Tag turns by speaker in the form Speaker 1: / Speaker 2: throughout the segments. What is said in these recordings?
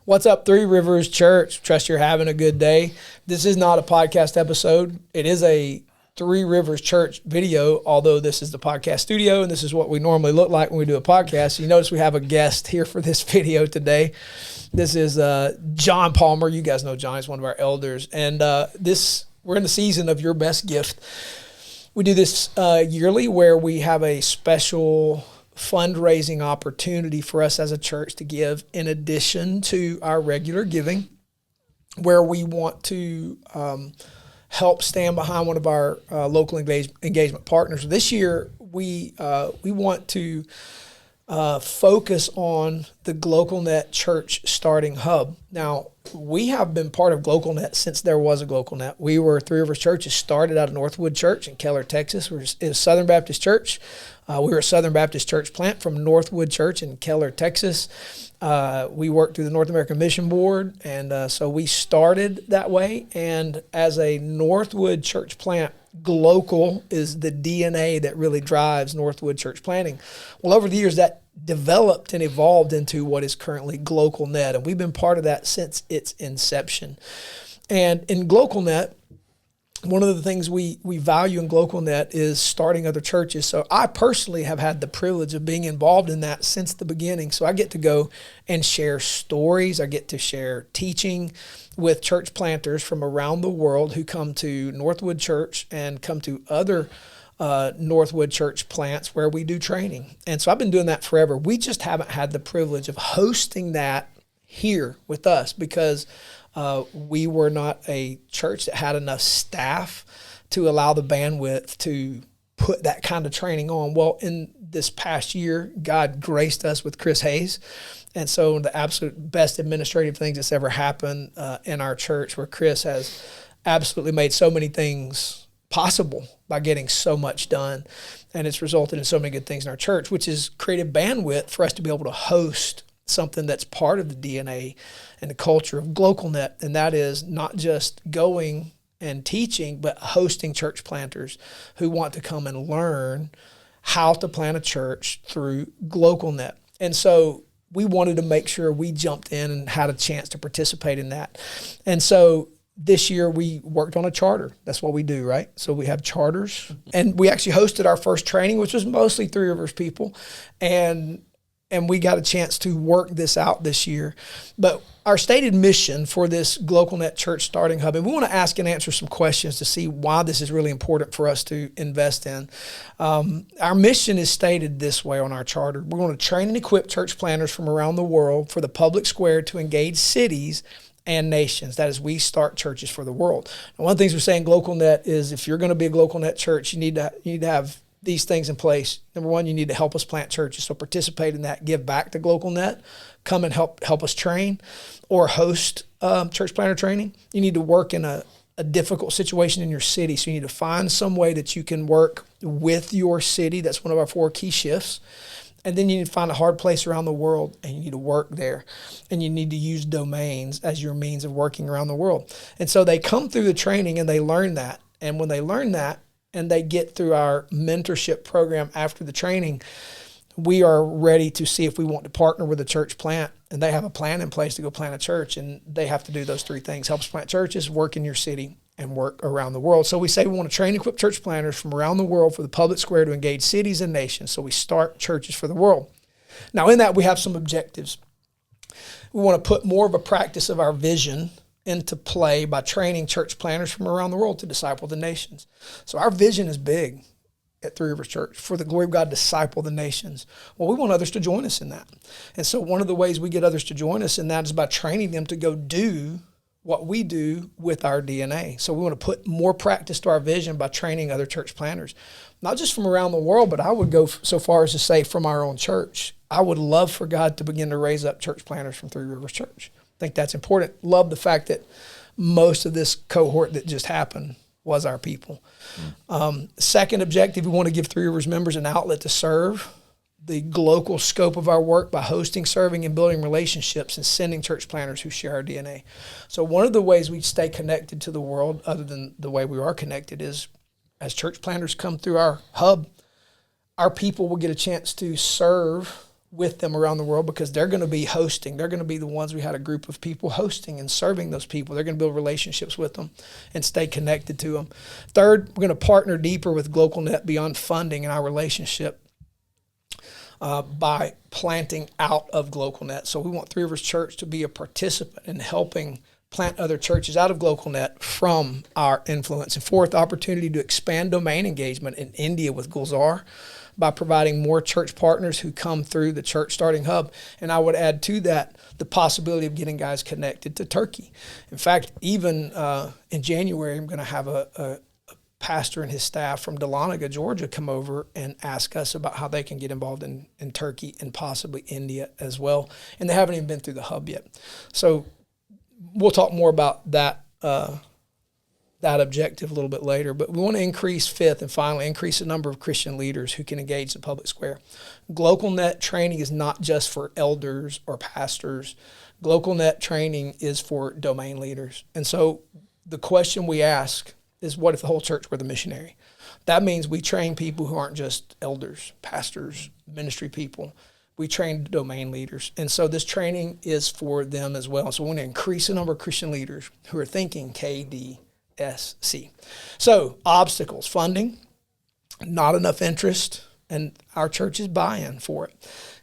Speaker 1: What's up, Three Rivers Church? Trust you're having a good day. This is not a podcast episode. It is a Three Rivers Church video, although this is the podcast studio, and this is what we normally look like when we do a podcast. You notice we have a guest here for this video today. This is John Palmer. You guys know John. He's one of our elders. And we're in the season of Your Best Gift. We do this yearly where we have a special fundraising opportunity for us as a church to give in addition to our regular giving, where we want to help stand behind one of our local engagement partners. This year, we want to focus on the GlocalNet Church Starting Hub. Now, we have been part of GlocalNet since there was a GlocalNet. We were Three Rivers Church. It started out of Northwood Church in Keller, Texas. It was Southern Baptist Church. We were a Southern Baptist church plant from Northwood Church in Keller, Texas. We worked through the North American Mission Board, and so we started that way. And as a Northwood church plant, Glocal is the DNA that really drives Northwood church planting. Well, over the years, that developed and evolved into what is currently GlocalNet, and we've been part of that since its inception. And in GlocalNet, one of the things we value in GlocalNet is starting other churches. So I personally have had the privilege of being involved in that since the beginning. So I get to go and share stories. I get to share teaching with church planters from around the world who come to Northwood Church and come to other Northwood Church plants where we do training. And so I've been doing that forever. We just haven't had the privilege of hosting that here with us because we were not a church that had enough staff to allow the bandwidth to put that kind of training on. Well, in this past year, God graced us with Chris Hayes. And so the absolute best administrative things that's ever happened in our church, where Chris has absolutely made so many things possible by getting so much done. And it's resulted in so many good things in our church, which has created bandwidth for us to be able to host something that's part of the DNA and the culture of GlocalNet, and that is not just going and teaching, but hosting church planters who want to come and learn how to plant a church through GlocalNet. And so we wanted to make sure we jumped in and had a chance to participate in that. And so this year we worked on a charter. That's what we do, right? So we have charters, and we actually hosted our first training, which was mostly Three Rivers people, and we got a chance to work this out this year. But our stated mission for this GlocalNet Church Starting Hub, and we want to ask and answer some questions to see why this is really important for us to invest in. Our mission is stated this way on our charter. We're going to train and equip church planters from around the world for the public square to engage cities and nations. That is, we start churches for the world. And one of the things we're saying GlocalNet is if you're going to be a GlocalNet church, you need to have these things in place. Number one, you need to help us plant churches. So participate in that. Give back to GlocalNet. Come and help us train or host church planter training. You need to work in a difficult situation in your city. So you need to find some way that you can work with your city. That's one of our 4 key shifts. And then you need to find a hard place around the world, and you need to work there. And you need to use domains as your means of working around the world. And so they come through the training and they learn that. And when they learn that, and they get through our mentorship program after the training, we are ready to see if we want to partner with a church plant, and they have a plan in place to go plant a church, and they have to do those 3 things: help us plant churches, work in your city, and work around the world. So we say we want to train and equip church planters from around the world for the public square to engage cities and nations. So we start churches for the world. Now in that we have some objectives. We want to put more of a practice of our vision into play by training church planters from around the world to disciple the nations. So our vision is big at Three Rivers Church: for the glory of God, disciple the nations. Well, we want others to join us in that. And so one of the ways we get others to join us in that is by training them to go do what we do with our DNA. So we want to put more practice to our vision by training other church planters, not just from around the world, but I would go so far as to say from our own church. I would love for God to begin to raise up church planters from Three Rivers Church. I think that's important. Love the fact that most of this cohort that just happened was our people. Second objective, we want to give Three Rivers members an outlet to serve the global scope of our work by hosting, serving, and building relationships and sending church planters who share our DNA. So one of the ways we stay connected to the world, other than the way we are connected, is as church planters come through our hub, our people will get a chance to serve with them around the world, because they're going to be hosting. They're going to be the ones, we had a group of people hosting and serving those people. They're going to build relationships with them and stay connected to them. Third, we're going to partner deeper with GlocalNet beyond funding in our relationship by planting out of GlocalNet. So we want Three Rivers Church to be a participant in helping plant other churches out of GlocalNet from our influence. And fourth, opportunity to expand domain engagement in India with Gulzar by providing more church partners who come through the Church Starting Hub. And I would add to that the possibility of getting guys connected to Turkey. In fact, even in January, I'm going to have a pastor and his staff from Dahlonega, Georgia, come over and ask us about how they can get involved in Turkey and possibly India as well. And they haven't even been through the hub yet. So we'll talk more about that objective a little bit later, but we want to increase, fifth and finally, increase the number of Christian leaders who can engage the public square. GlocalNet training is not just for elders or pastors. GlocalNet training is for domain leaders. And so the question we ask is, what if the whole church were the missionary? That means we train people who aren't just elders, pastors, ministry people. We train domain leaders. And so this training is for them as well. So we want to increase the number of Christian leaders who are thinking KD. SC. So obstacles, funding, not enough interest, and our church is buy-in for it.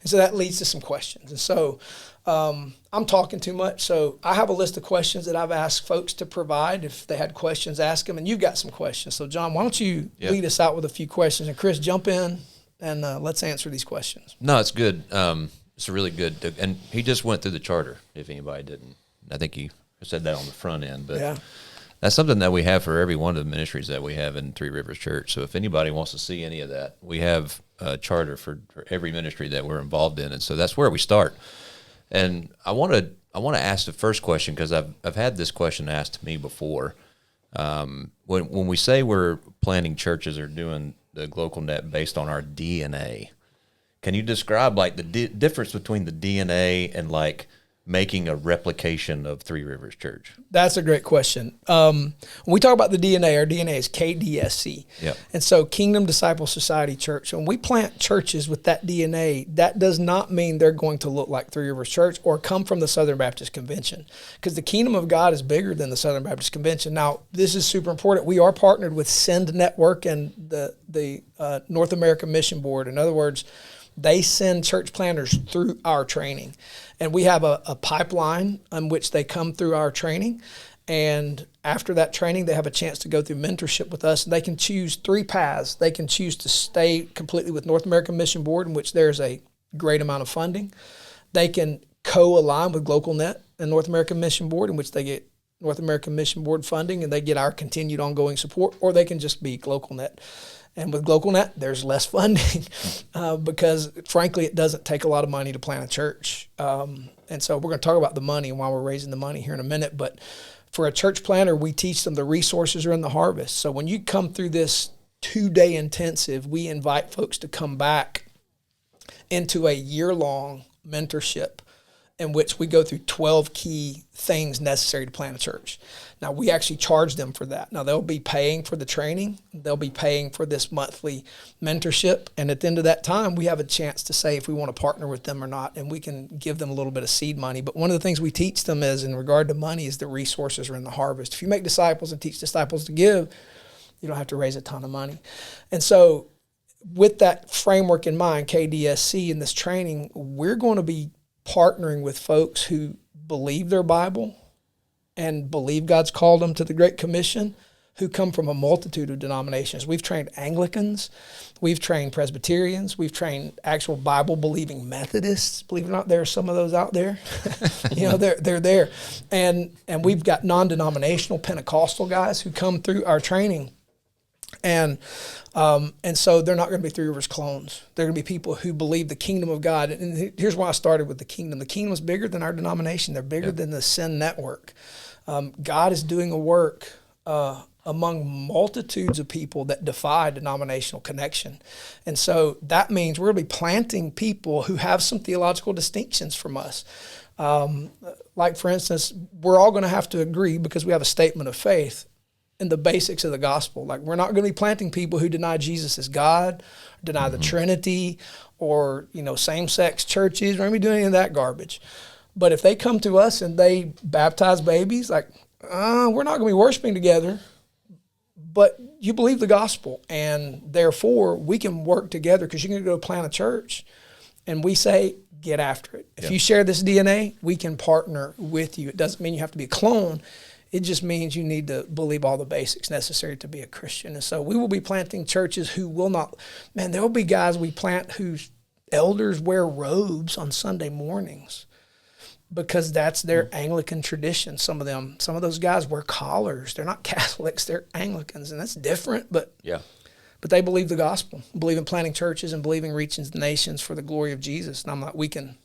Speaker 1: And so that leads to some questions. And so I'm talking too much, so I have a list of questions that I've asked folks to provide. If they had questions, ask them, and you've got some questions. So John, why don't you lead us out with a few questions, and Chris, jump in and let's answer these questions.
Speaker 2: No, it's good. It's a really good, and he just went through the charter, if anybody didn't. I think he said that on the front end, but yeah. That's something that we have for every one of the ministries that we have in Three Rivers Church. So if anybody wants to see any of that, we have a charter for every ministry that we're involved in, and so that's where we start. And I want to ask the first question, because I've had this question asked to me before. When we say we're planting churches or doing the GlocalNet based on our DNA, can you describe like the difference between the DNA and like making a replication of Three Rivers Church?
Speaker 1: That's a great question. When we talk about the DNA, our DNA is KDSC.
Speaker 2: Yep.
Speaker 1: And so Kingdom Disciple Society Church. When we plant churches with that DNA, that does not mean they're going to look like Three Rivers Church or come from the Southern Baptist Convention, because the kingdom of God is bigger than the Southern Baptist Convention. Now, this is super important. We are partnered with Send Network and the North American Mission Board. In other words, they send church planters through our training. And we have a pipeline on which they come through our training. And after that training, they have a chance to go through mentorship with us. And they can choose 3 paths. They can choose to stay completely with North American Mission Board, in which there's a great amount of funding. They can co-align with GlocalNet and North American Mission Board, in which they get North American Mission Board funding and they get our continued ongoing support, or they can just be GlocalNet. And with GlocalNet, there's less funding because, frankly, it doesn't take a lot of money to plant a church. And so we're going to talk about the money and why we're raising the money here in a minute. But for a church planter, we teach them the resources are in the harvest. So when you come through this 2-day intensive, we invite folks to come back into a year-long mentorship in which we go through 12 key things necessary to plant a church. Now, we actually charge them for that. Now, they'll be paying for the training. They'll be paying for this monthly mentorship. And at the end of that time, we have a chance to say if we want to partner with them or not, and we can give them a little bit of seed money. But one of the things we teach them is, in regard to money, is the resources are in the harvest. If you make disciples and teach disciples to give, you don't have to raise a ton of money. And so with that framework in mind, KDSC, in this training, we're going to be partnering with folks who believe their Bible and believe God's called them to the Great Commission, who come from a multitude of denominations. We've trained Anglicans, we've trained Presbyterians, we've trained actual Bible-believing Methodists. Believe it or not, there are some of those out there. They're there. And we've got non-denominational Pentecostal guys who come through our training. And so they're not going to be Three Rivers clones. They're going to be people who believe the kingdom of God. And here's why I started with the kingdom. The kingdom is bigger than our denomination. They're bigger than the Send Network. God is doing a work among multitudes of people that defy denominational connection. And so that means we're going to be planting people who have some theological distinctions from us. Like, for instance, we're all going to have to agree, because we have a statement of faith. in the basics of the gospel. Like, we're not going to be planting people who deny Jesus as God, deny the Trinity, or, same-sex churches. We're going to be doing any of that garbage. But if they come to us and they baptize babies, like, we're not going to be worshiping together, but you believe the gospel, and therefore we can work together because you're going to go plant a church, and we say, get after it. If you share this DNA, we can partner with you. It doesn't mean you have to be a clone. It just means you need to believe all the basics necessary to be a Christian. And so we will be planting churches who will not, there will be guys we plant whose elders wear robes on Sunday mornings because that's their Anglican tradition. Some of those guys wear collars. They're not Catholics, they're Anglicans, and that's different, but they believe the gospel, believe in planting churches and believe in reaching the nations for the glory of Jesus. And I'm like, we can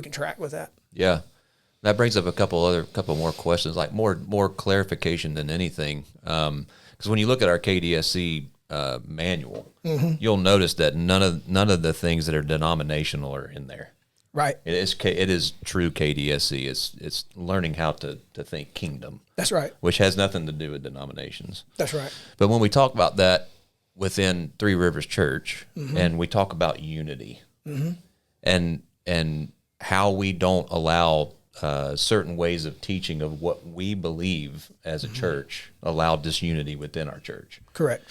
Speaker 1: track with that.
Speaker 2: Yeah. That brings up a couple more questions, like more clarification than anything. Because when you look at our KDSC manual, you'll notice that none of the things that are denominational are in there.
Speaker 1: Right.
Speaker 2: It is true KDSC. It's learning how to think kingdom. That's right. Which has nothing to do with denominations.
Speaker 1: That's right.
Speaker 2: But when we talk about that within Three Rivers Church, and we talk about unity, and how we don't allow certain ways of teaching of what we believe as a church allow disunity within our church.
Speaker 1: Correct.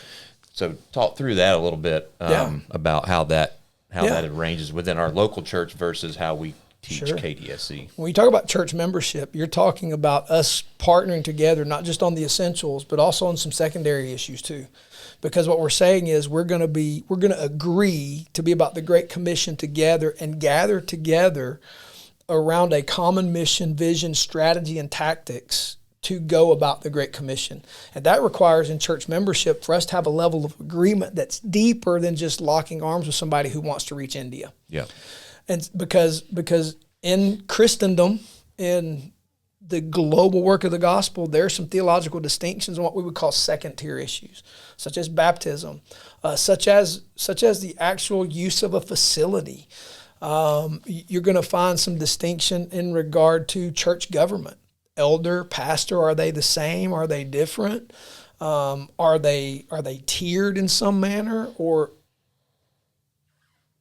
Speaker 2: So talk through that a little bit about how that arranges within our local church versus how we teach KDSC.
Speaker 1: When you talk about church membership, you're talking about us partnering together, not just on the essentials, but also on some secondary issues too. Because what we're saying is we're going to agree to be about the Great Commission together and gather together around a common mission, vision, strategy, and tactics to go about the Great Commission. And that requires in church membership for us to have a level of agreement that's deeper than just locking arms with somebody who wants to reach India.
Speaker 2: Yeah.
Speaker 1: And because in Christendom, in the global work of the gospel, there are some theological distinctions on what we would call second-tier issues, such as baptism, such as the actual use of a facility. You're going to find some distinction in regard to church government. Elder, pastor, are they the same? Are they different? Are they tiered in some manner? Or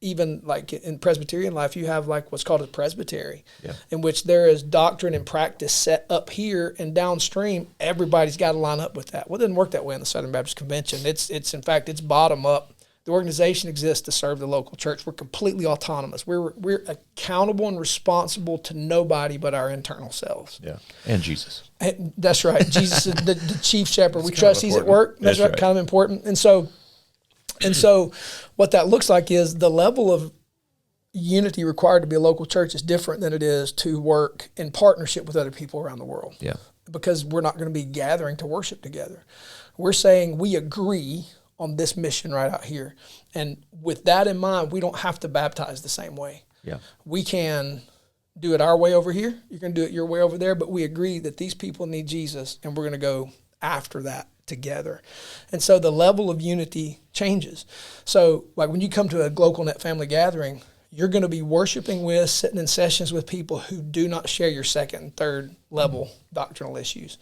Speaker 1: even like in Presbyterian life, you have like what's called a presbytery, in which there is doctrine and practice set up here, and downstream, everybody's got to line up with that. Well, it doesn't work that way in the Southern Baptist Convention. It's in fact, it's bottom up. The organization exists to serve the local church. We're completely autonomous. We're accountable and responsible to nobody but our internal selves.
Speaker 2: Yeah, and Jesus.
Speaker 1: And that's right. Jesus is the chief shepherd. We trust he's at work. That's right. Kind of important. And so what that looks like is the level of unity required to be a local church is different than it is to work in partnership with other people around the world.
Speaker 2: Yeah.
Speaker 1: Because we're not going to be gathering to worship together. We're saying we agree on this mission right out here. And with that in mind, we don't have to baptize the same way.
Speaker 2: Yeah.
Speaker 1: We can do it our way over here. You can do it your way over there, but we agree that these people need Jesus, and we're going to go after that together. And so the level of unity changes. So like when you come to a GlocalNet family gathering, you're going to be worshiping with, sitting in sessions with people who do not share your second and third level doctrinal issues.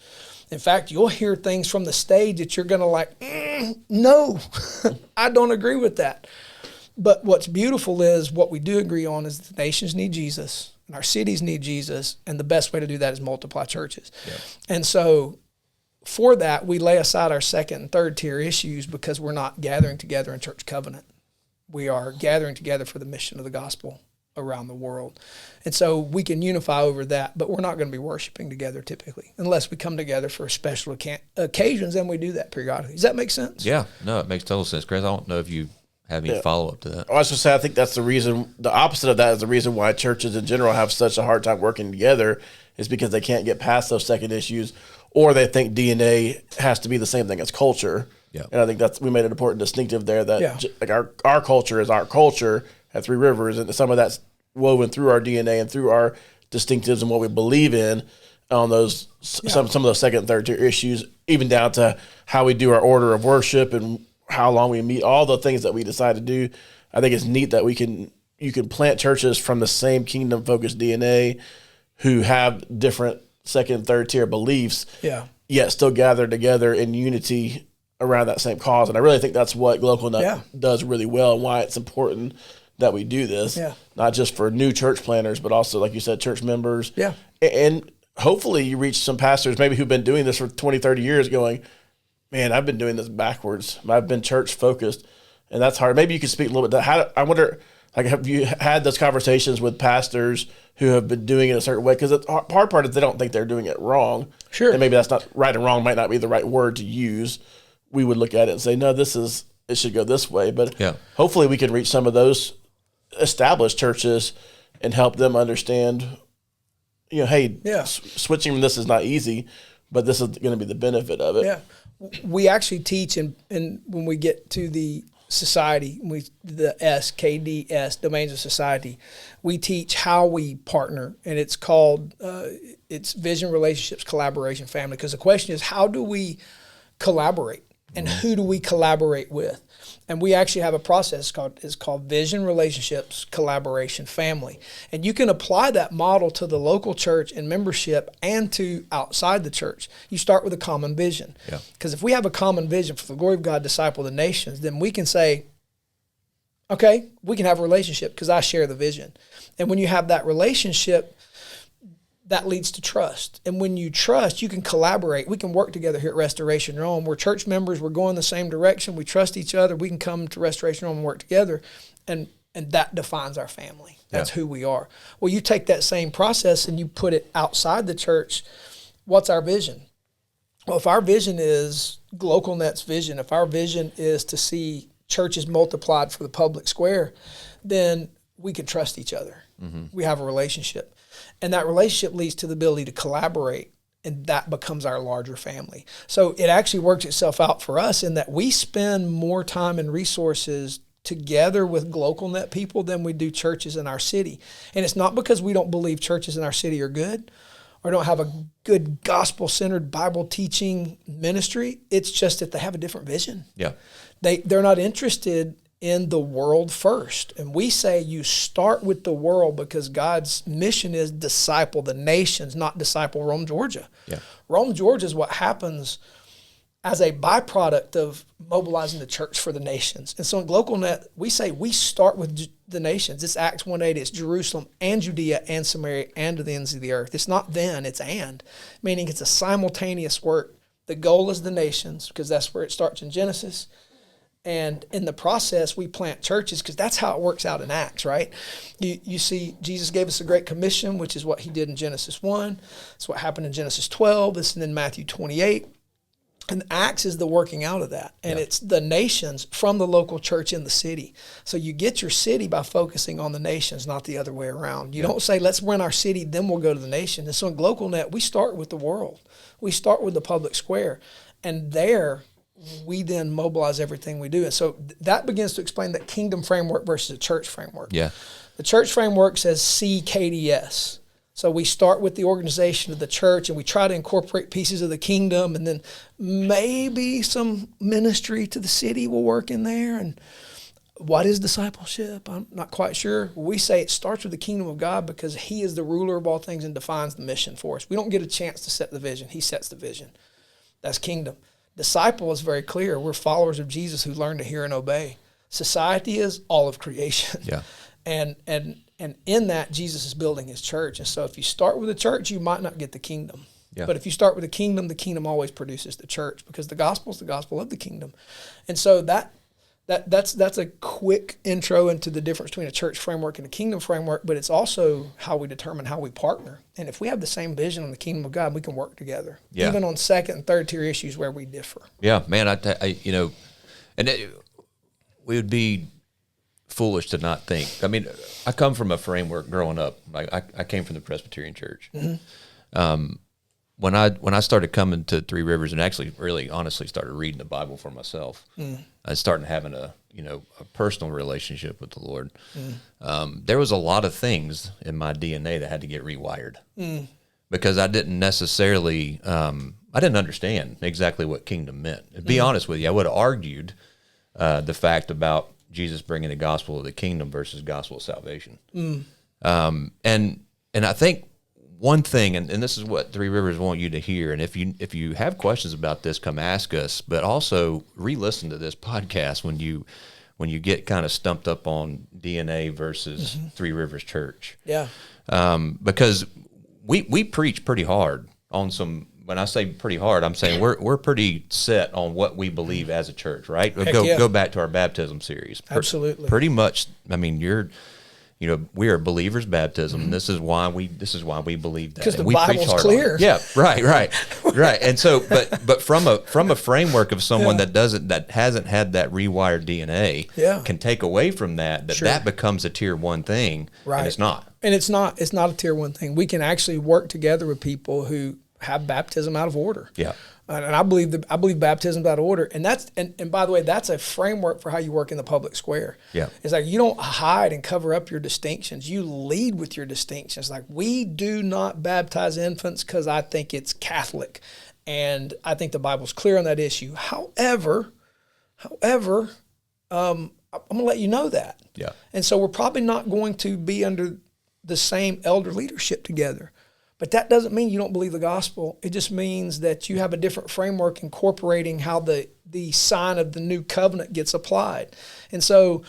Speaker 1: In fact, you'll hear things from the stage that you're going to like, no, I don't agree with that. But what's beautiful is what we do agree on is the nations need Jesus and our cities need Jesus, and the best way to do that is multiply churches. Yeah. And so for that, we lay aside our second and third tier issues because we're not gathering together in church covenant. We are gathering together for the mission of the gospel around the world. And so we can unify over that, but we're not going to be worshiping together typically unless we come together for special occasions, and we do that periodically. Does that make sense?
Speaker 2: Yeah. No, it makes total sense. Chris, I don't know if you have any follow-up to that.
Speaker 3: I was just saying, I think that's the reason, the opposite of that is the reason why churches in general have such a hard time working together is because they can't get past those second issues, or they think DNA has to be the same thing as culture. Yeah. And I think we made an important distinctive there that like our culture is our culture at Three Rivers, and some of that's woven through our DNA and through our distinctives and what we believe in on those some of those second and third tier issues, even down to how we do our order of worship and how long we meet, all the things that we decide to do. I think it's neat that you can plant churches from the same kingdom focused DNA who have different second and third tier beliefs.
Speaker 1: Yeah.
Speaker 3: yet still gather together in unity around that same cause. And I really think that's what GlocalNet does really well, and why it's important that we do this, not just for new church planners, but also, like you said, church members.
Speaker 1: Yeah.
Speaker 3: And hopefully you reach some pastors maybe who've been doing this for 20, 30 years going, man, I've been doing this backwards. I've been church focused, and that's hard. Maybe you could speak a little bit. I wonder, like, have you had those conversations with pastors who have been doing it a certain way? Because the hard part is they don't think they're doing it wrong.
Speaker 1: Sure.
Speaker 3: And maybe that's not right, and wrong might not be the right word to use. We would look at it and say, no, it should go this way. But hopefully we can reach some of those established churches and help them understand, hey, switching from this is not easy, but this is going to be the benefit of it.
Speaker 1: Yeah. We actually teach, and when we get to the society, the KDS, Domains of Society, we teach how we partner, and it's called, it's Vision, Relationships, Collaboration, Family. Because the question is, how do we collaborate, and who do we collaborate with? And we actually have a process called Vision, Relationships, Collaboration, Family. And you can apply that model to the local church and membership and to outside the church. You start with a common vision. Because if we have a common vision for the glory of God, disciple the nations, then we can say, okay, we can have a relationship because I share the vision. And when you have that relationship, that leads to trust. And when you trust, you can collaborate. We can work together here at Restoration Rome. We're church members. We're going the same direction. We trust each other. We can come to Restoration Rome and work together. And that defines our family. That's who we are. Well, you take that same process and you put it outside the church. What's our vision? Well, if our vision is GlocalNet's vision, if our vision is to see churches multiplied for the public square, then we can trust each other. We have a relationship. And that relationship leads to the ability to collaborate, and that becomes our larger family. So it actually works itself out for us in that we spend more time and resources together with GlocalNet people than we do churches in our city. And it's not because we don't believe churches in our city are good or don't have a good gospel-centered Bible teaching ministry. It's just that they have a different vision. They're not interested in the world first. And we say you start with the world because God's mission is disciple the nations, not disciple Rome, Georgia. Rome, Georgia is what happens as a byproduct of mobilizing the church for the nations. And so in GlocalNet, we say we start with the nations. It's Acts 1:8. It's Jerusalem and Judea and Samaria and to the ends of the earth. It's not then, it's and, meaning it's a simultaneous work. The goal is the nations because that's where it starts in Genesis. And in the process, we plant churches because that's how it works out in Acts, right? You see, Jesus gave us a great commission, which is what he did in Genesis 1. It's what happened in Genesis 12. This is in Matthew 28. And Acts is the working out of that. And it's the nations from the local church in the city. So you get your city by focusing on the nations, not the other way around. You don't say, let's win our city, then we'll go to the nation. And so in GlocalNet, we start with the world. We start with the public square. And there, we then mobilize everything we do. And so that begins to explain that kingdom framework versus a church framework. The church framework says CKDS. So we start with the organization of the church and we try to incorporate pieces of the kingdom, and then maybe some ministry to the city will work in there. And what is discipleship? I'm not quite sure. We say it starts with the kingdom of God because he is the ruler of all things and defines the mission for us. We don't get a chance to set the vision. He sets the vision. That's kingdom. Disciple is very clear. We're followers of Jesus who learn to hear and obey. Society is all of creation. And in that, Jesus is building his church. And so if you start with the church, you might not get the kingdom. But if you start with the kingdom always produces the church because the gospel is the gospel of the kingdom. And so that's a quick intro into the difference between a church framework and a kingdom framework, but it's also how we determine how we partner. And if we have the same vision on the kingdom of God, we can work together, even on second and third tier issues where we differ. Man,
Speaker 2: we would be foolish to not think. I mean, I come from a framework growing up. I came from the Presbyterian Church. When I started coming to Three Rivers and actually really honestly started reading the Bible for myself, I started having a personal relationship with the Lord. There was a lot of things in my DNA that had to get rewired because I didn't necessarily I didn't understand exactly what kingdom meant. To be honest with you, I would have argued the fact about Jesus bringing the gospel of the kingdom versus gospel of salvation. And I think one thing, and this is what Three Rivers want you to hear, and if you have questions about this, come ask us, but also re-listen to this podcast when you get kind of stumped up on DNA versus Three Rivers Church.
Speaker 1: Yeah.
Speaker 2: Because we preach pretty hard on some. When I say pretty hard, I'm saying we're pretty set on what we believe as a church, right? Go back to our baptism series.
Speaker 1: Absolutely.
Speaker 2: Pretty much. I mean, we are believers baptism. And this is why we believe that.
Speaker 1: Because the Bible's clear.
Speaker 2: Yeah, right. And so, but from a framework of someone that hasn't had that rewired DNA, can take away from that becomes a tier 1 thing,
Speaker 1: right?
Speaker 2: And it's not.
Speaker 1: And it's not a tier 1 thing. We can actually work together with people who have baptism out of order.
Speaker 2: Yeah.
Speaker 1: And I believe baptism's out of order. And and by the way, that's a framework for how you work in the public square.
Speaker 2: Yeah.
Speaker 1: It's like you don't hide and cover up your distinctions. You lead with your distinctions. Like, we do not baptize infants because I think it's Catholic. And I think the Bible's clear on that issue. However, I'm going to let you know that.
Speaker 2: Yeah.
Speaker 1: And so we're probably not going to be under the same elder leadership together. But that doesn't mean you don't believe the gospel. It just means that you have a different framework incorporating how the sign of the new covenant gets applied. And so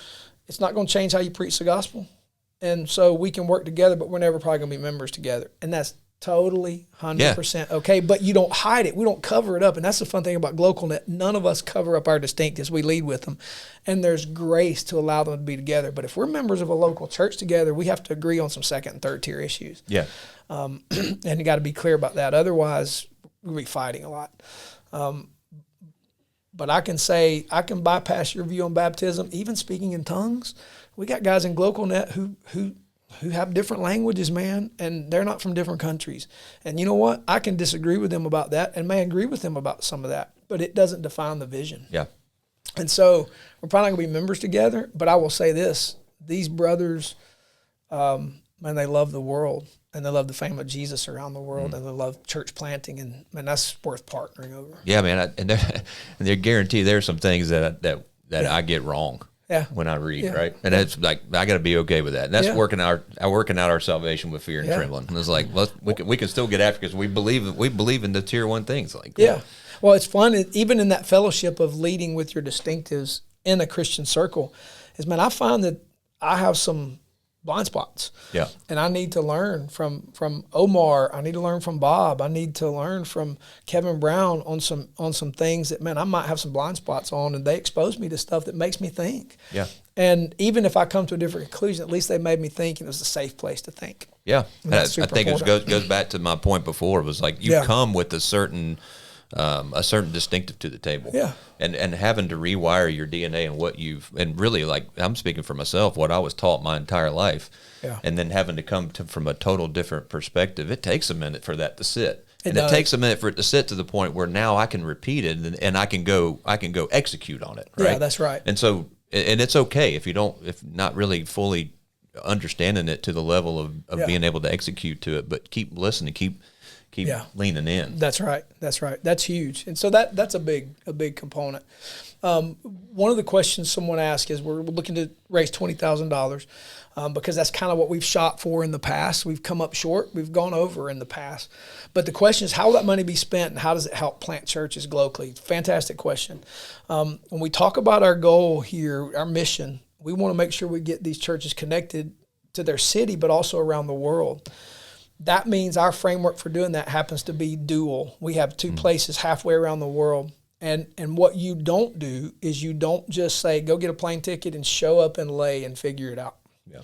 Speaker 1: it's not going to change how you preach the gospel. And so we can work together, but we're never probably going to be members together. And that's totally 100% okay. But you don't hide it. We don't cover it up. And that's the fun thing about GlocalNet. None of us cover up our distinctives. We lead with them. And there's grace to allow them to be together. But if we're members of a local church together, we have to agree on some second and third tier issues.
Speaker 2: Yeah.
Speaker 1: And you got to be clear about that. Otherwise, we'll be fighting a lot. But I can bypass your view on baptism, even speaking in tongues. We got guys in GlocalNet who have different languages, man, and they're not from different countries. And you know what? I can disagree with them about that and may agree with them about some of that, but it doesn't define the vision.
Speaker 2: Yeah.
Speaker 1: And so we're probably not going to be members together, but I will say this. These brothers, man, they love the world, and they love the fame of Jesus around the world, and they love church planting, and man, that's worth partnering over.
Speaker 2: Yeah, man, and they're guaranteed there's some things that I get wrong.
Speaker 1: Yeah.
Speaker 2: When I read, right? And it's like, I got to be okay with that. And that's working out our salvation with fear and trembling. And it's like, we can still get after because we believe in the tier 1 things. Like,
Speaker 1: well, it's fun, even in that fellowship of leading with your distinctives in a Christian circle, is, man, I find that I have some blind spots.
Speaker 2: Yeah.
Speaker 1: And I need to learn from Omar. I need to learn from Bob. I need to learn from Kevin Brown on some things that, man, I might have some blind spots on, and they expose me to stuff that makes me think.
Speaker 2: Yeah.
Speaker 1: And even if I come to a different conclusion, at least they made me think, and it was a safe place to think.
Speaker 2: Yeah. And I think it goes back to my point before. It was like you come with a certain distinctive to the table.
Speaker 1: Yeah.
Speaker 2: And having to rewire your DNA and and really, like, I'm speaking for myself, what I was taught my entire life. Yeah. And then having to come from a total different perspective, it takes a minute for that to sit. It takes a minute for it to sit to the point where now I can repeat it and I can go execute on it. Right?
Speaker 1: Yeah, that's right.
Speaker 2: And so, and it's okay if not really fully understanding it to the level of being able to execute to it, but keep listening, keep leaning in.
Speaker 1: That's right. That's huge. And so that's a big component. One of the questions someone asked is, we're looking to raise $20,000 because that's kind of what we've shot for in the past. We've come up short. We've gone over in the past. But the question is, how will that money be spent, and how does it help plant churches globally? Fantastic question. When we talk about our goal here, our mission, we want to make sure we get these churches connected to their city, but also around the world. That means our framework for doing that happens to be dual. We have 2 places halfway around the world. And what you don't do is you don't just say, go get a plane ticket and show up and lay and figure it out. Yeah.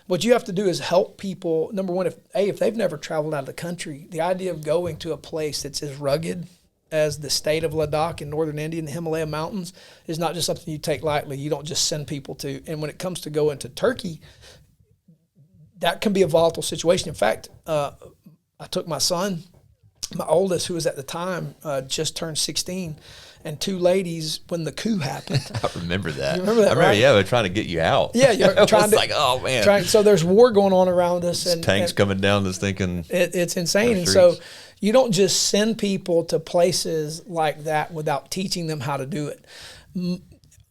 Speaker 1: What you have to do is help people. Number one, if they've never traveled out of the country, the idea of going to a place that's as rugged as the state of Ladakh in northern India in the Himalaya mountains is not just something you take lightly. You don't just send people to. And when it comes to going to Turkey, that can be a volatile situation. In fact, I took my son, my oldest, who was at the time just turned 16, and 2 ladies when the coup happened.
Speaker 2: I remember that.
Speaker 1: You remember that, right?
Speaker 2: Yeah, they're trying to get you out.
Speaker 1: Yeah, you're trying to.
Speaker 2: Like, oh man.
Speaker 1: So there's war going on around us, and
Speaker 2: tanks coming down this thinking.
Speaker 1: It's insane, and so you don't just send people to places like that without teaching them how to do it.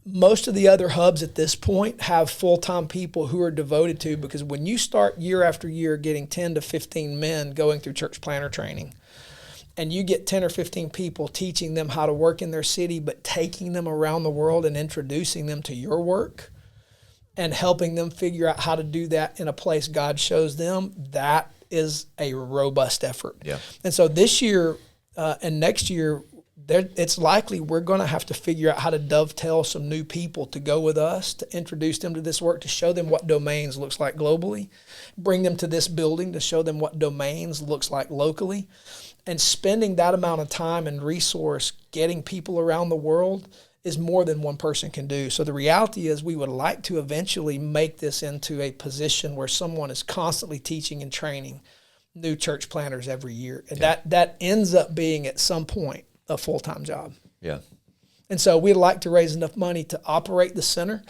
Speaker 1: most of the other hubs at this point have full-time people who are devoted to, because when you start year after year getting 10 to 15 men going through church planner training, and you get 10 or 15 people teaching them how to work in their city, but taking them around the world and introducing them to your work and helping them figure out how to do that in a place God shows them, that is a robust effort.
Speaker 2: Yeah.
Speaker 1: And so this year and next year, it's likely we're going to have to figure out how to dovetail some new people to go with us, to introduce them to this work, to show them what domains looks like globally, bring them to this building to show them what domains looks like locally. And spending that amount of time and resource getting people around the world is more than one person can do. So the reality is we would like to eventually make this into a position where someone is constantly teaching and training new church planners every year. And that ends up being at some point a full-time job.
Speaker 2: Yeah.
Speaker 1: And so we'd like to raise enough money to operate the center,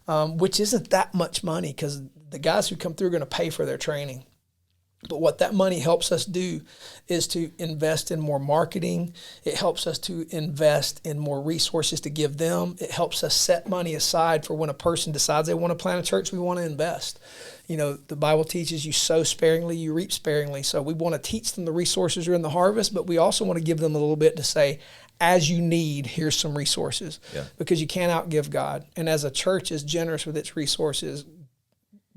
Speaker 1: which isn't that much money because the guys who come through are going to pay for their training. But what that money helps us do is to invest in more marketing. It helps us to invest in more resources to give them. It helps us set money aside for when a person decides they want to plant a church, we want to invest. You know, the Bible teaches you sow sparingly, you reap sparingly. So we want to teach them the resources are in the harvest, but we also want to give them a little bit to say, as you need, here's some resources.
Speaker 2: Yeah.
Speaker 1: Because you can't outgive God. And as a church is generous with its resources,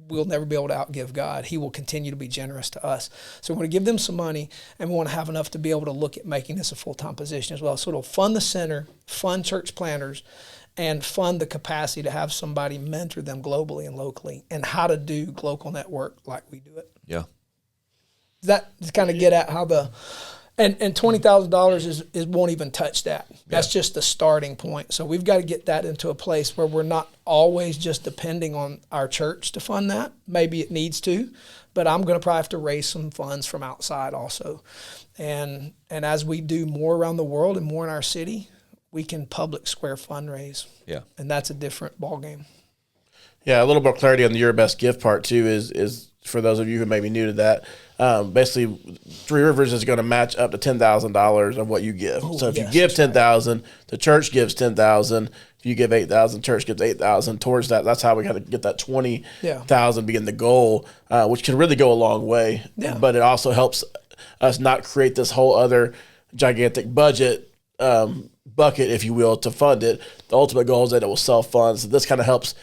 Speaker 1: we'll never be able to outgive God. He will continue to be generous to us. So we want to give them some money, and we want to have enough to be able to look at making this a full-time position as well. So it'll fund the center, fund church planners, and fund the capacity to have somebody mentor them globally and locally and how to do GlocalNet work like we do it.
Speaker 2: Yeah.
Speaker 1: Does that kind of get at how the... And $20,000 is won't even touch that. That's just the starting point. So we've got to get that into a place where we're not always just depending on our church to fund that. Maybe it needs to, but I'm going to probably have to raise some funds from outside also. And as we do more around the world and more in our city, we can public square fundraise.
Speaker 2: Yeah.
Speaker 1: And that's a different ballgame.
Speaker 3: Yeah, a little more clarity on the Your Best Gift part too is for those of you who may be new to that. Basically, Three Rivers is going to match up to $10,000 of what you give. So if you give $10,000, the church gives $10,000. If you give $8,000, church gives $8,000 towards that. That's how we got to get that $20,000 being the goal, which can really go a long way.
Speaker 1: Yeah.
Speaker 3: But it also helps us not create this whole other gigantic budget bucket, if you will, to fund it. The ultimate goal is that it will self-fund. So this kind of helps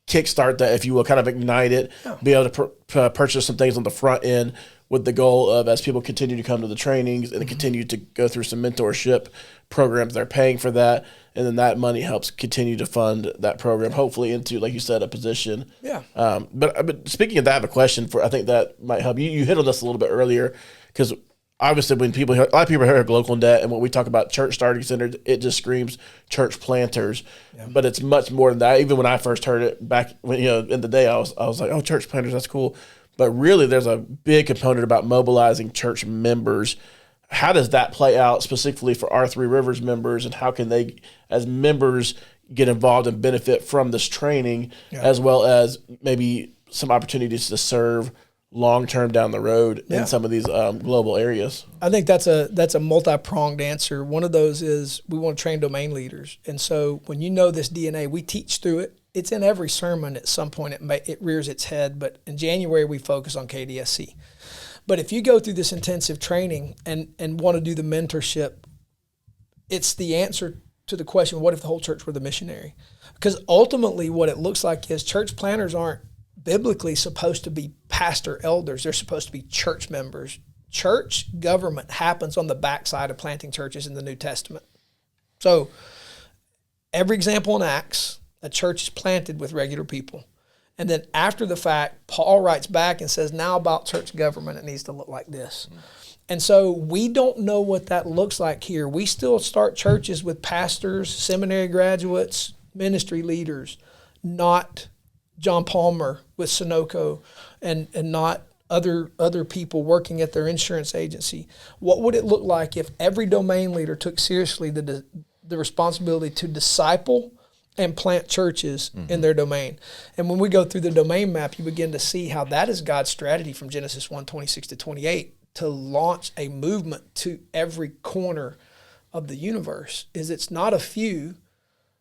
Speaker 3: kickstart that, if you will, kind of ignite it, be able to purchase some things on the front end with the goal of, as people continue to come to the trainings and continue to go through some mentorship programs, they're paying for that. And then that money helps continue to fund that program, hopefully into, like you said, a position.
Speaker 1: Yeah.
Speaker 3: But speaking of that, I have a question for, I think that might help. You hit on this a little bit earlier, because obviously when people hear, a lot of people hear GlocalNet and when we talk about church starting centers, it just screams church planters. Yeah. But it's much more than that. Even when I first heard it back when, in the day, I was like, oh, church planters, that's cool. But really there's a big component about mobilizing church members. How does that play out specifically for our Three Rivers members, and how can they, as members, get involved and benefit from this training, as well as maybe some opportunities to serve long-term down the road in some of these global areas? I
Speaker 1: think that's a multi-pronged answer. One of those is we want to train domain leaders. And so when you know this DNA, we teach through it. It's in every sermon at some point. It rears its head. But in January, we focus on KDSC. But if you go through this intensive training and want to do the mentorship, it's the answer to the question, what if the whole church were the missionary? Because ultimately what it looks like is church planners aren't biblically supposed to be pastor elders. They're supposed to be church members. Church government happens on the backside of planting churches in the New Testament. So every example in Acts, a church is planted with regular people. And then after the fact, Paul writes back and says, now about church government, it needs to look like this. And so we don't know what that looks like here. We still start churches with pastors, seminary graduates, ministry leaders, not John Palmer with Sunoco and not other people working at their insurance agency. What would it look like if every domain leader took seriously the responsibility to disciple and plant churches in their domain? And when we go through the domain map, you begin to see how that is God's strategy from Genesis 1:26 to 28 to launch a movement to every corner of the universe. Is it's not a few,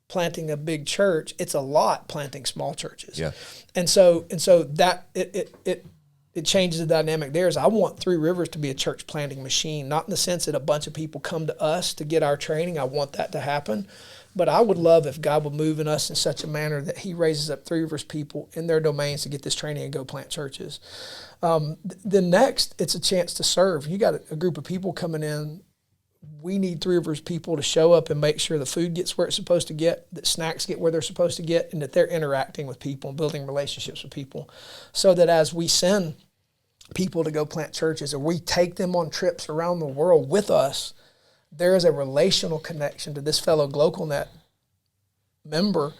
Speaker 1: planting a big church. It's a lot planting small churches.
Speaker 2: Yeah.
Speaker 1: And so that it changes the dynamic there. Is I want Three Rivers to be a church planting machine, not in the sense that a bunch of people come to us to get our training. I want that to happen. But I would love if God would move in us in such a manner that he raises up Three Rivers people in their domains to get this training and go plant churches. The next, it's a chance to serve. You got a group of people coming in. We need Three Rivers people to show up and make sure the food gets where it's supposed to get, that snacks get where they're supposed to get, and that they're interacting with people and building relationships with people, so that as we send people to go plant churches or we take them on trips around the world with us, there is a relational connection to this fellow GlocalNet member,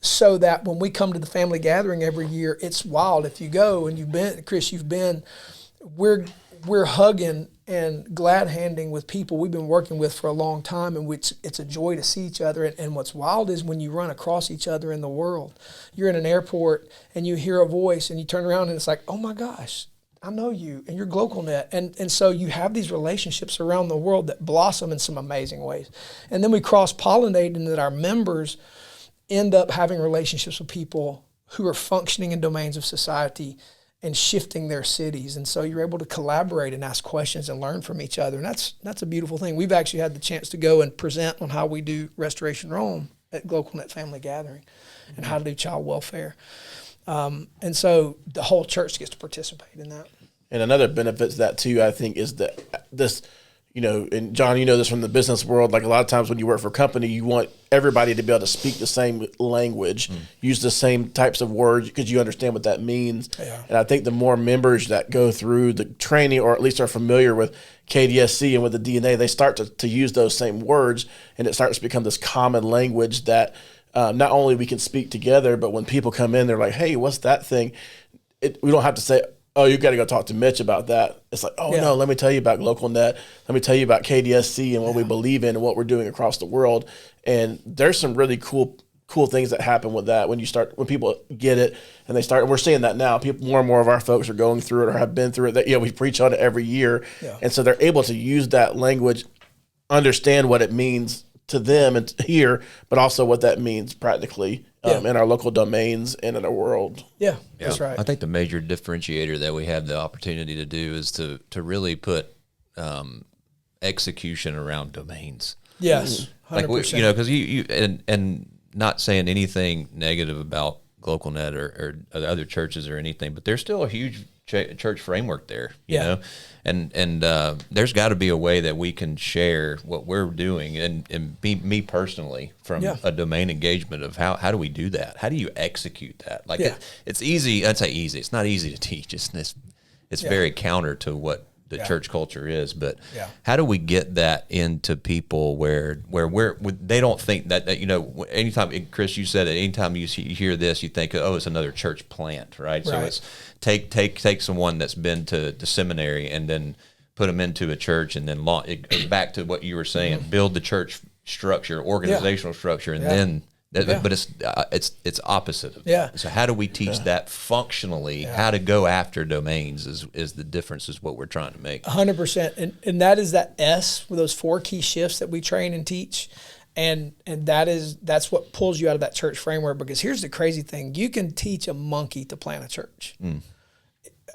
Speaker 1: so that when we come to the family gathering every year, it's wild. If you go, and you've been, Chris, we're hugging and glad handing with people we've been working with for a long time, and it's a joy to see each other. And what's wild is when you run across each other in the world. You're in an airport and you hear a voice and you turn around and it's like, oh my gosh, I know you, and you're GlocalNet. And so you have these relationships around the world that blossom in some amazing ways. And then we cross-pollinate, and that our members end up having relationships with people who are functioning in domains of society and shifting their cities. And so you're able to collaborate and ask questions and learn from each other. And that's a beautiful thing. We've actually had the chance to go and present on how we do Restoration Rome at GlocalNet Family Gathering, and how to do child welfare. And so the whole church gets to participate in that.
Speaker 3: And another benefit to that too, I think, is that this, and John, this from the business world, like a lot of times when you work for a company, you want everybody to be able to speak the same language, use the same types of words, because you understand what that means. Yeah. And I think the more members that go through the training, or at least are familiar with KDSC and with the DNA, they start to use those same words, and it starts to become this common language that not only we can speak together, but when people come in, they're like, hey, what's that thing? We don't have to say, oh, you got to go talk to Mitch about that. It's like, no, let me tell you about GlocalNet. Let me tell you about KDSC and what we believe in and what we're doing across the world. And there's some really cool things that happen with that when people get it and we're seeing that now. More and more of our folks are going through it or have been through it. We preach on it every year. Yeah. And so they're able to use that language, understand what it means to them and here, but also what that means practically in our local domains and in our world.
Speaker 1: Yeah, that's right.
Speaker 2: I think the major differentiator that we have the opportunity to do is to really put execution around domains.
Speaker 1: Yes, 100%.
Speaker 2: Because you and not saying anything negative about GlocalNet or other churches or anything, but there's still a huge church framework there, you know, and there's got to be a way that we can share what we're doing and be me personally from a domain engagement of how do we do that? How do you execute that? Like it's easy. I'd say easy. It's not easy to teach. It's very counter to what the church culture is, but how do we get that into people where they don't think that anytime, Chris, you said that anytime you hear this, you think, oh, it's another church plant, right? So it's take someone that's been to the seminary and then put them into a church, and then back to what you were saying, build the church structure, organizational structure, and then. But it's opposite of that. So how do we teach that functionally? How to go after domains is the difference, is what we're trying to make.
Speaker 1: 100%, and that is that S with those 4 key shifts that we train and teach, and that's what pulls you out of that church framework. Because here's the crazy thing: you can teach a monkey to plant a church.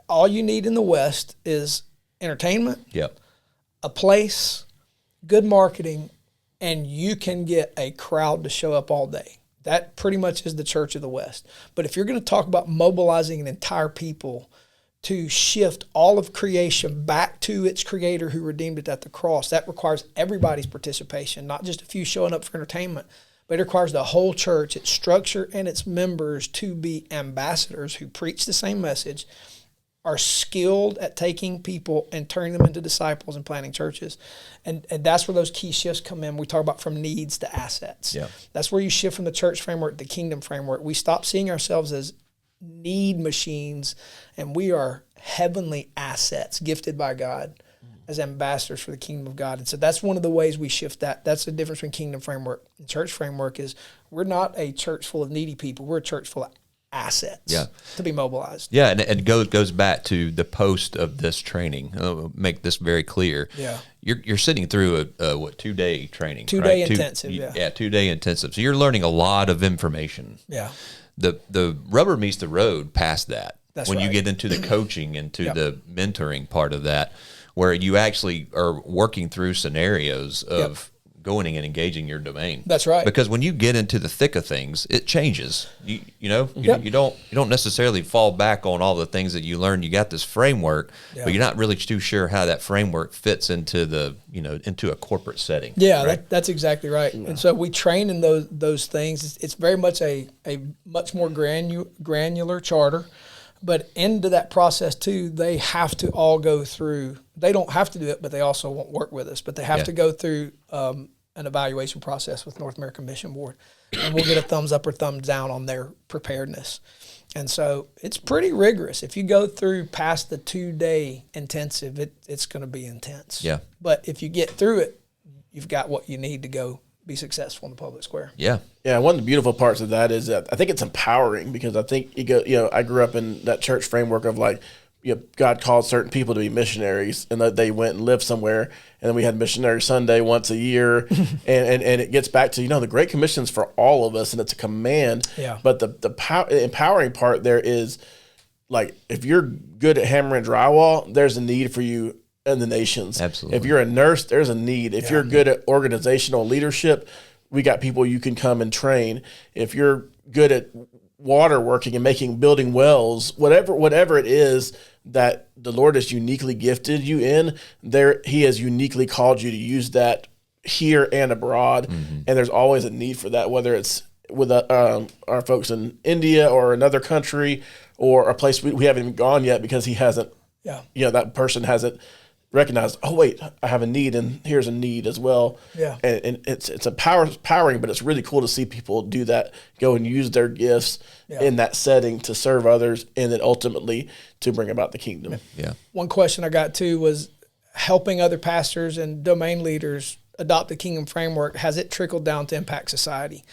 Speaker 1: All you need in the West is entertainment, a place, good marketing, and you can get a crowd to show up all day. That pretty much is the church of the West. But if you're going to talk about mobilizing an entire people to shift all of creation back to its creator who redeemed it at the cross, that requires everybody's participation, not just a few showing up for entertainment, but it requires the whole church, its structure, and its members to be ambassadors who preach the same message, are skilled at taking people and turning them into disciples and planting churches. And that's where those key shifts come in. We talk about from needs to assets. Yeah. That's where you shift from the church framework to the kingdom framework. We stop seeing ourselves as need machines, and we are heavenly assets gifted by God as ambassadors for the kingdom of God. And so that's one of the ways we shift that. That's the difference between kingdom framework and church framework. Is we're not a church full of needy people. We're a church full of assets to be mobilized.
Speaker 2: Yeah, and it goes back to the post of this training. I'll make this very clear. Yeah. you're sitting through a 2-day training,
Speaker 1: 2-day
Speaker 2: right?
Speaker 1: intensive, yeah.
Speaker 2: 2-day intensive. So you're learning a lot of information.
Speaker 1: Yeah.
Speaker 2: The rubber meets the road past that.
Speaker 1: That's
Speaker 2: when
Speaker 1: right.
Speaker 2: you get into the coaching, into the mentoring part of that, where you actually are working through scenarios of going and engaging your domain.
Speaker 1: That's right.
Speaker 2: Because when you get into the thick of things, it changes. You don't necessarily fall back on all the things that you learned. You got this framework, but you're not really too sure how that framework fits into the into a corporate setting.
Speaker 1: Yeah,
Speaker 2: right?
Speaker 1: that's exactly right. And so we train in those things. It's very much a much more granular charter. But into that process too, they have to all go through. They don't have to do it, but they also won't work with us. But they have to go through an evaluation process with North American Mission Board, and we'll get a thumbs up or thumbs down on their preparedness. And so it's pretty rigorous. If you go through past the 2-day intensive, it's going to be intense.
Speaker 2: Yeah.
Speaker 1: But if you get through it, you've got what you need to go be successful in the public square.
Speaker 2: Yeah.
Speaker 3: Yeah, one of the beautiful parts of that is that I think it's empowering, because I think I grew up in that church framework of like, God called certain people to be missionaries, and that they went and lived somewhere, and then we had Missionary Sunday once a year, and it gets back to the Great Commission's for all of us, and it's a command.
Speaker 1: Yeah.
Speaker 3: But the empowering part there is, like, if you're good at hammering drywall, there's a need for you in the nations.
Speaker 2: Absolutely.
Speaker 3: If you're a nurse, there's a need. If you're good at organizational leadership, we got people you can come and train. If you're good at water working and building wells, whatever it is that the Lord has uniquely gifted you in, He has uniquely called you to use that here and abroad. Mm-hmm. And there's always a need for that, whether it's with our folks in India or another country or a place we haven't even gone yet, because He hasn't, that person hasn't recognized, oh wait, I have a need, and here's a need as well. Yeah. And it's empowering, but it's really cool to see people do that, go and use their gifts in that setting to serve others, and then ultimately to bring about the kingdom.
Speaker 2: Yeah.
Speaker 1: One question I got too was helping other pastors and domain leaders adopt the kingdom framework. Has it trickled down to impact society?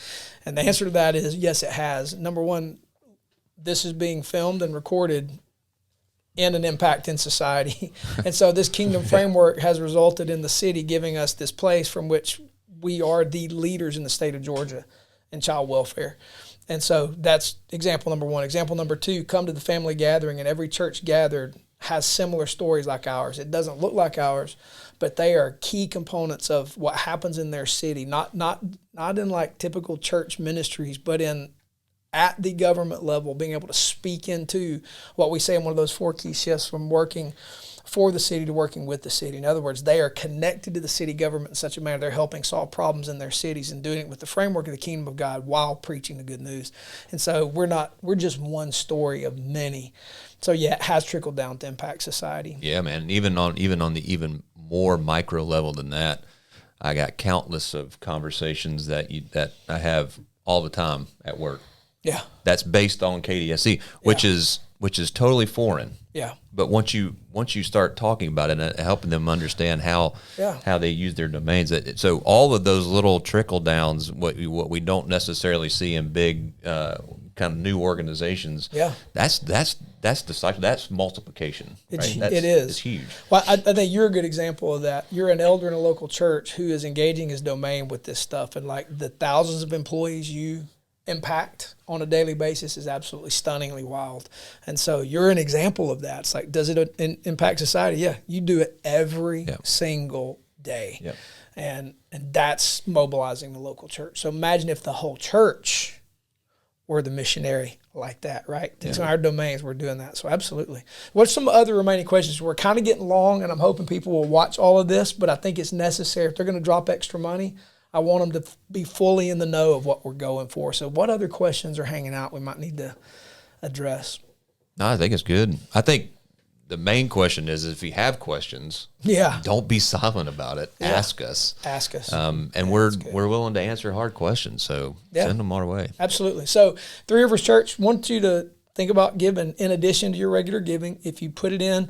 Speaker 1: And the answer to that is yes, it has. Number one, this is being filmed and recorded in an impact in society. And so this kingdom framework has resulted in the city giving us this place from which we are the leaders in the state of Georgia in child welfare. And so that's example number one. Example number two, come to the family gathering, and every church gathered has similar stories like ours. It doesn't look like ours, but they are key components of what happens in their city, not in like typical church ministries, but at the government level, being able to speak into what we say in one of those 4 key shifts, from working for the city to working with the city. In other words, they are connected to the city government in such a manner they're helping solve problems in their cities and doing it with the framework of the kingdom of God while preaching the good news. And so we're just one story of many. So yeah, it has trickled down to impact society.
Speaker 2: Yeah, man. Even on the even more micro level than that, I got countless of conversations that I have all the time at work.
Speaker 1: Yeah,
Speaker 2: that's based on KDSC, which is totally foreign.
Speaker 1: Yeah,
Speaker 2: but once you start talking about it and helping them understand how they use their domains, so all of those little trickle downs, what we don't necessarily see in big kind of new organizations.
Speaker 1: Yeah,
Speaker 2: that's the cycle. That's multiplication. Right?
Speaker 1: It is.
Speaker 2: It's huge.
Speaker 1: Well, I think you're a good example of that. You're an elder in a local church who is engaging his domain with this stuff, and like the thousands of employees you impact on a daily basis is absolutely stunningly wild. And so you're an example of that. It's like, does it impact society? Yeah, you do it every single day. Yep. And that's mobilizing the local church. So imagine if the whole church were the missionary like that, right? It's in our domains, we're doing that. So absolutely. What's some other remaining questions? We're kind of getting long, and I'm hoping people will watch all of this, but I think it's necessary. If they're going to drop extra money, I want them to be fully in the know of what we're going for. So what other questions are hanging out we might need to address?
Speaker 2: No, I think it's good. I think the main question is, if you have questions, don't be silent about it. Yeah. Ask us. And we're willing to answer hard questions. So send them our way.
Speaker 1: Absolutely. So Three Rivers Church wants you to think about giving in addition to your regular giving. If you put it in,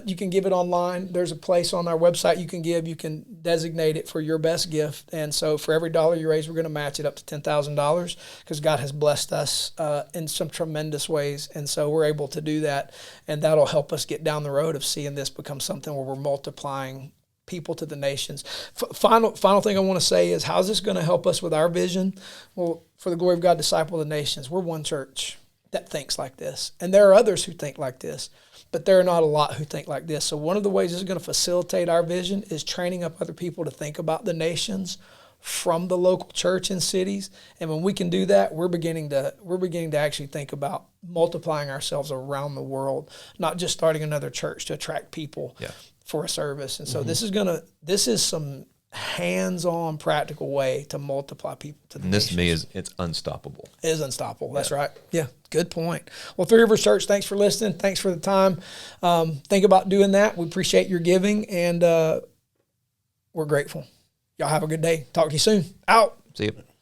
Speaker 1: you can give it online. There's a place on our website you can give. You can designate it for your best gift. And so for every dollar you raise, we're going to match it up to $10,000 because God has blessed us in some tremendous ways. And so we're able to do that. And that'll help us get down the road of seeing this become something where we're multiplying people to the nations. Final thing I want to say is, how's this going to help us with our vision? Well, for the glory of God, disciple the nations. We're one church that thinks like this. And there are others who think like this, but there are not a lot who think like this. So one of the ways this is going to facilitate our vision is training up other people to think about the nations from the local church and cities. And when we can do that, we're beginning to actually think about multiplying ourselves around the world, not just starting another church to attract people for a service. And so this is some hands-on practical way to multiply people to the nations.
Speaker 2: This to me it's unstoppable.
Speaker 1: It is unstoppable. That's right. Yeah, good point. Well, Three Rivers Church, thanks for listening. Thanks for the time. Think about doing that. We appreciate your giving, and we're grateful. Y'all have a good day. Talk to you soon. Out.
Speaker 2: See you.